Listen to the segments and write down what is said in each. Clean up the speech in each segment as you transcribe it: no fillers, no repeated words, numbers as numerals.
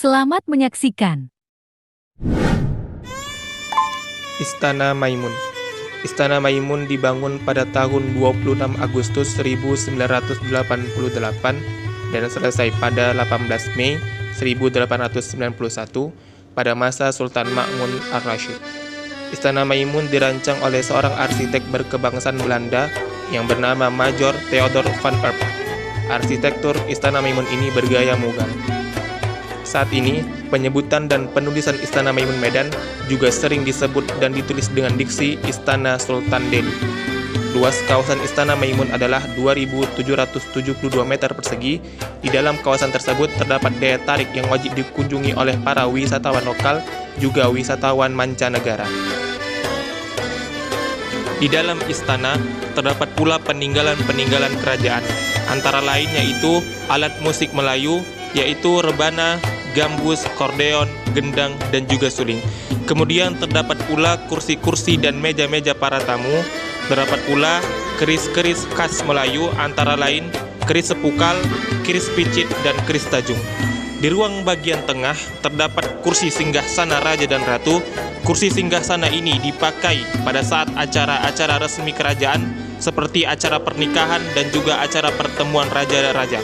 Selamat menyaksikan. Istana Maimun. Istana Maimun dibangun pada tahun 26 Agustus 1988 dan selesai pada 18 Mei 1891 pada masa Sultan Ma'mun ar-Rasyid. Istana Maimun dirancang oleh seorang arsitek berkebangsaan Belanda yang bernama Major Theodor van Erp. Arsitektur Istana Maimun ini bergaya Mughal. Saat ini, penyebutan dan penulisan Istana Maimun Medan juga sering disebut dan ditulis dengan diksi Istana Sultan Delhi. Luas kawasan Istana Maimun adalah 2.772 meter persegi. Di dalam kawasan tersebut terdapat daya tarik yang wajib dikunjungi oleh para wisatawan lokal, juga wisatawan mancanegara. Di dalam istana terdapat pula peninggalan-peninggalan kerajaan, antara lain yaitu alat musik Melayu, yaitu rebana, gambus, kordeon, gendang, dan juga suling. Kemudian terdapat pula kursi-kursi dan meja-meja para tamu. Terdapat pula keris-keris khas Melayu, antara lain keris sepukal, keris picit, dan keris tajung. Di ruang bagian tengah terdapat kursi singgasana raja dan ratu. Kursi singgasana ini dipakai pada saat acara-acara resmi kerajaan seperti acara pernikahan dan juga acara pertemuan raja-raja.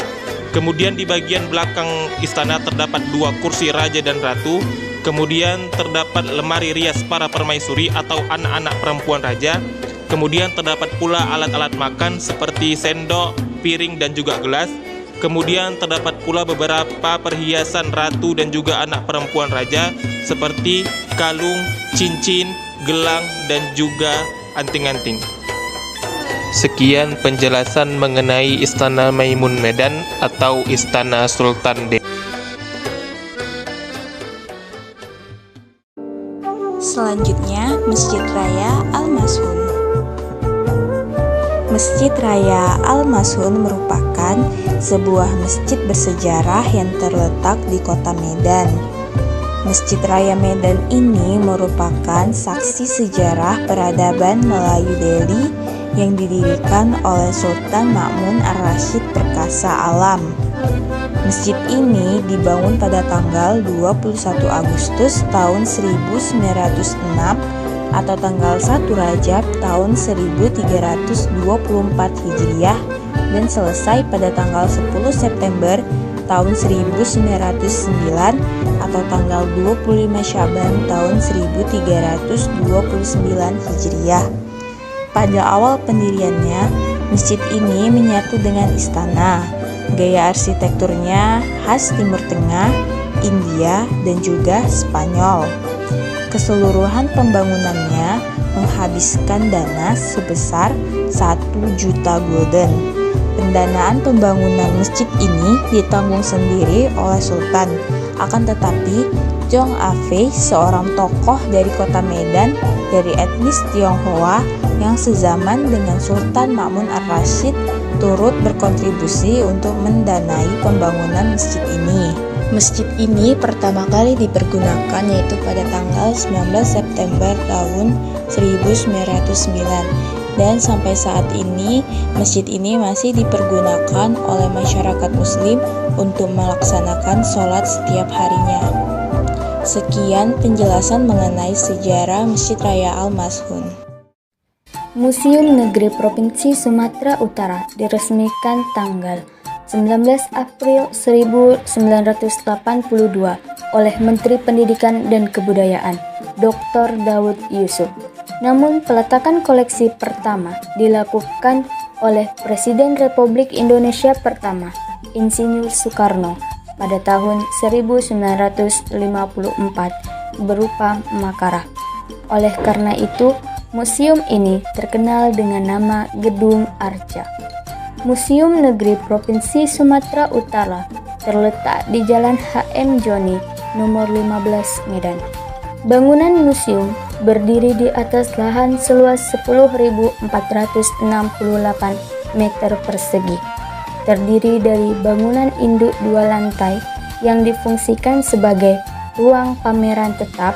Kemudian di bagian belakang istana terdapat dua kursi raja dan ratu. Kemudian terdapat lemari rias para permaisuri atau anak-anak perempuan raja. Kemudian terdapat pula alat-alat makan seperti sendok, piring, dan juga gelas. Kemudian terdapat pula beberapa perhiasan ratu dan juga anak perempuan raja seperti kalung, cincin, gelang, dan juga anting-anting. Sekian penjelasan mengenai Istana Maimun Medan atau Istana Sultan Delhi. Selanjutnya, Masjid Raya Al-Mashun. Masjid Raya Al-Mashun merupakan sebuah masjid bersejarah yang terletak di kota Medan. Masjid Raya Medan ini merupakan saksi sejarah peradaban Melayu Delhi yang didirikan oleh Sultan Ma'mun ar-Rasyid Perkasa Alam. Masjid ini dibangun pada tanggal 21 Agustus tahun 1906 atau tanggal 1 Rajab tahun 1324 Hijriah dan selesai pada tanggal 10 September tahun 1909 atau tanggal 25 Syaban tahun 1329 Hijriah. Pada awal pendiriannya, masjid ini menyatu dengan istana. Gaya arsitekturnya khas Timur Tengah, India, dan juga Spanyol. Keseluruhan pembangunannya menghabiskan dana sebesar 1 juta gulden. Pendanaan pembangunan masjid ini ditanggung sendiri oleh Sultan. Akan tetapi, Zhong Afei, seorang tokoh dari kota Medan dari etnis Tionghoa yang sezaman dengan Sultan Ma'mun ar-Rasyid, turut berkontribusi untuk mendanai pembangunan masjid ini. Masjid ini pertama kali dipergunakan yaitu pada tanggal 19 September tahun 1909 dan sampai saat ini masjid ini masih dipergunakan oleh masyarakat muslim untuk melaksanakan sholat setiap harinya. Sekian penjelasan mengenai sejarah Masjid Raya Al-Mashun. Museum Negeri Provinsi Sumatera Utara diresmikan tanggal 19 April 1982 oleh Menteri Pendidikan dan Kebudayaan, Dr. Daud Yusuf. Namun peletakan koleksi pertama dilakukan oleh Presiden Republik Indonesia pertama, Insinyur Soekarno, pada tahun 1954 berupa Makarah. Oleh karena itu, museum ini terkenal dengan nama Gedung Arca. Museum Negeri Provinsi Sumatera Utara terletak di Jalan HM Joni nomor 15 Medan. Bangunan museum berdiri di atas lahan seluas 10.468 meter persegi. Terdiri dari bangunan induk 2 lantai yang difungsikan sebagai ruang pameran tetap,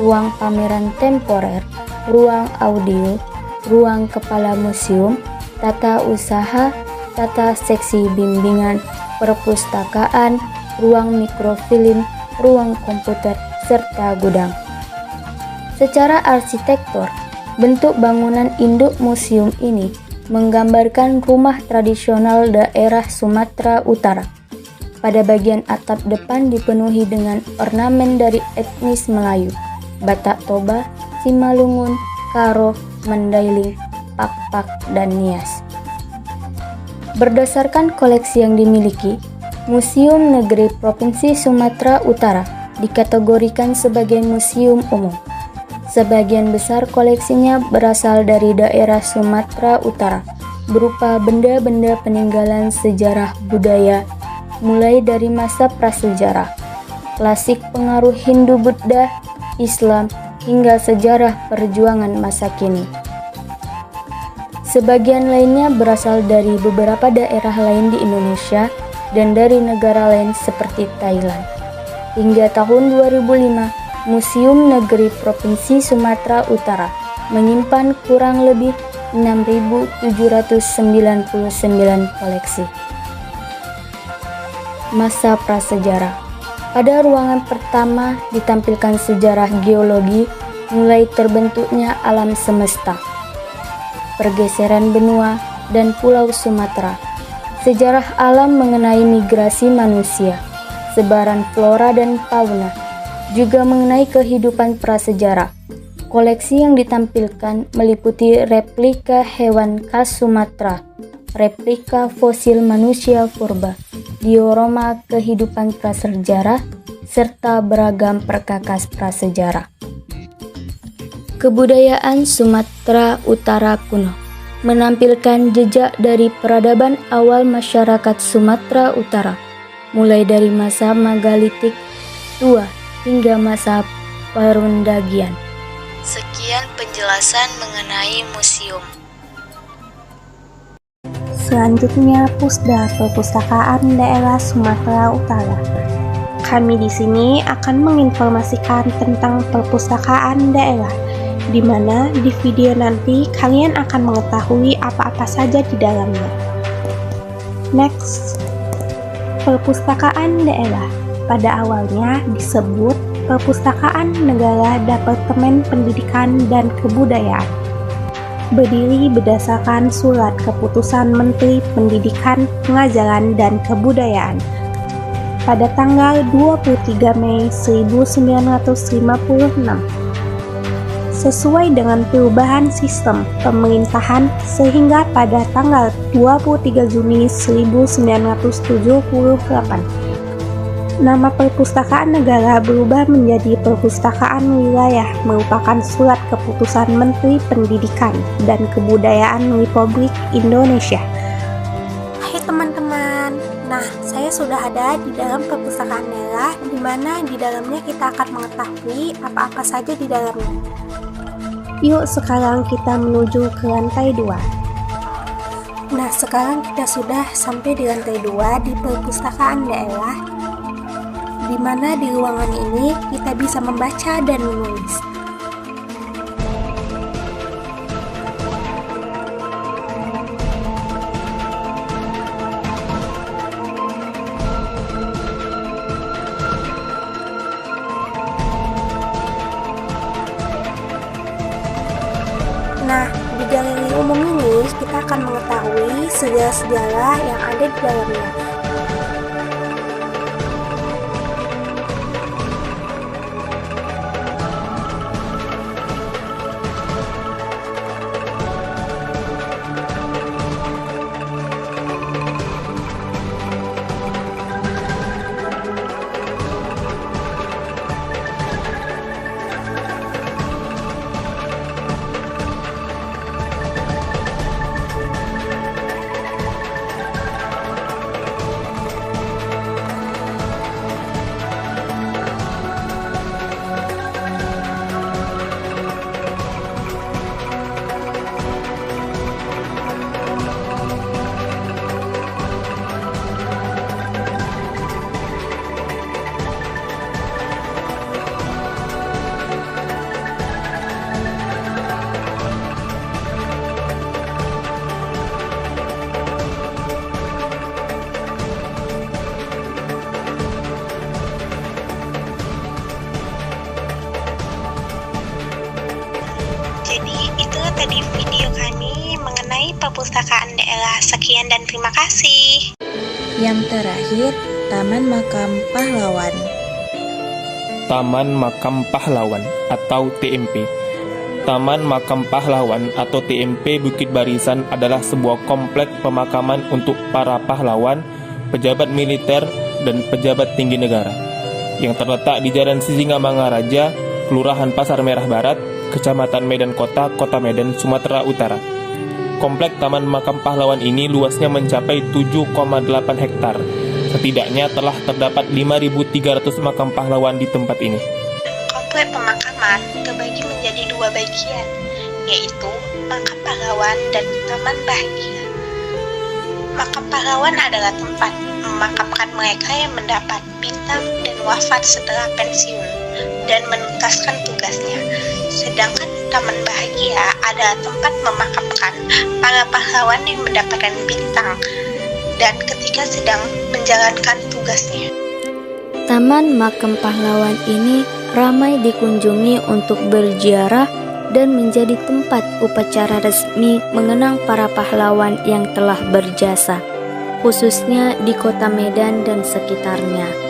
ruang pameran temporer, ruang audio, ruang kepala museum, tata usaha, tata seksi bimbingan, perpustakaan, ruang mikrofilm, ruang komputer, serta gudang. Secara arsitektur, bentuk bangunan induk museum ini menggambarkan rumah tradisional daerah Sumatera Utara. Pada bagian atap depan dipenuhi dengan ornamen dari etnis Melayu, Batak Toba, Simalungun, Karo, Mandailing, Pak-Pak, dan Nias. Berdasarkan koleksi yang dimiliki, Museum Negeri Provinsi Sumatera Utara dikategorikan sebagai museum umum. Sebagian besar koleksinya berasal dari daerah Sumatera Utara, berupa benda-benda peninggalan sejarah budaya mulai dari masa prasejarah, klasik pengaruh Hindu-Buddha, Islam, hingga sejarah perjuangan masa kini. Sebagian lainnya berasal dari beberapa daerah lain di Indonesia dan dari negara lain seperti Thailand. Hingga tahun 2005, Museum Negeri Provinsi Sumatera Utara menyimpan kurang lebih 6.799 koleksi. Masa prasejarah. Pada ruangan pertama ditampilkan sejarah geologi mulai terbentuknya alam semesta, pergeseran benua dan pulau Sumatera, sejarah alam mengenai migrasi manusia, sebaran flora dan fauna, juga mengenai kehidupan prasejarah. Koleksi yang ditampilkan meliputi replika hewan khas Sumatera, replika fosil manusia purba, diorama kehidupan prasejarah, serta beragam perkakas prasejarah. Kebudayaan Sumatera Utara kuno menampilkan jejak dari peradaban awal masyarakat Sumatera Utara, mulai dari masa megalitik tua hingga masa Perundagian. Sekian penjelasan mengenai museum. Selanjutnya, Pusda Perpustakaan Daerah Sumatera Utara. Kami di sini akan menginformasikan tentang perpustakaan daerah, di mana di video nanti kalian akan mengetahui apa-apa saja di dalamnya. Next, perpustakaan daerah. Pada awalnya disebut Perpustakaan Negara Departemen Pendidikan dan Kebudayaan. Berdiri berdasarkan surat keputusan Menteri Pendidikan, Pengajaran, dan Kebudayaan pada tanggal 23 Mei 1956. Sesuai dengan perubahan sistem pemerintahan sehingga pada tanggal 23 Juni 1978 nama Perpustakaan Negara berubah menjadi Perpustakaan Wilayah, merupakan surat keputusan Menteri Pendidikan dan Kebudayaan Republik Indonesia. Hai teman-teman, nah saya sudah ada di dalam Perpustakaan Daerah, di mana di dalamnya kita akan mengetahui apa-apa saja di dalamnya. Yuk sekarang kita menuju ke lantai 2. Nah sekarang kita sudah sampai di lantai 2 di Perpustakaan Daerah, di mana di ruangan ini kita bisa membaca dan menulis. Nah, di galeri umum ini kita akan mengetahui sejarah-sejarah yang ada di dalamnya. Sekian dan terima kasih. Yang terakhir, Taman Makam Pahlawan. Taman Makam Pahlawan atau TMP. Taman Makam Pahlawan atau TMP Bukit Barisan adalah sebuah kompleks pemakaman untuk para pahlawan, pejabat militer, dan pejabat tinggi negara yang terletak di Jalan Sisingamangaraja, Kelurahan Pasar Merah Barat, Kecamatan Medan Kota, Kota Medan, Sumatera Utara. Kompleks Taman Makam Pahlawan ini luasnya mencapai 7,8 hektar. Setidaknya telah terdapat 5.300 makam pahlawan di tempat ini. Kompleks pemakaman terbagi menjadi dua bagian, yaitu makam pahlawan dan taman bahagia. Makam pahlawan adalah tempat memakamkan mereka yang mendapat bintang dan wafat setelah pensiun dan menuntaskan tugasnya. Sedangkan taman bahagia adalah tempat memakamkan para pahlawan yang mendapatkan bintang dan ketika sedang menjalankan tugasnya. Taman Makam Pahlawan ini ramai dikunjungi untuk berziarah dan menjadi tempat upacara resmi mengenang para pahlawan yang telah berjasa, khususnya di Kota Medan dan sekitarnya.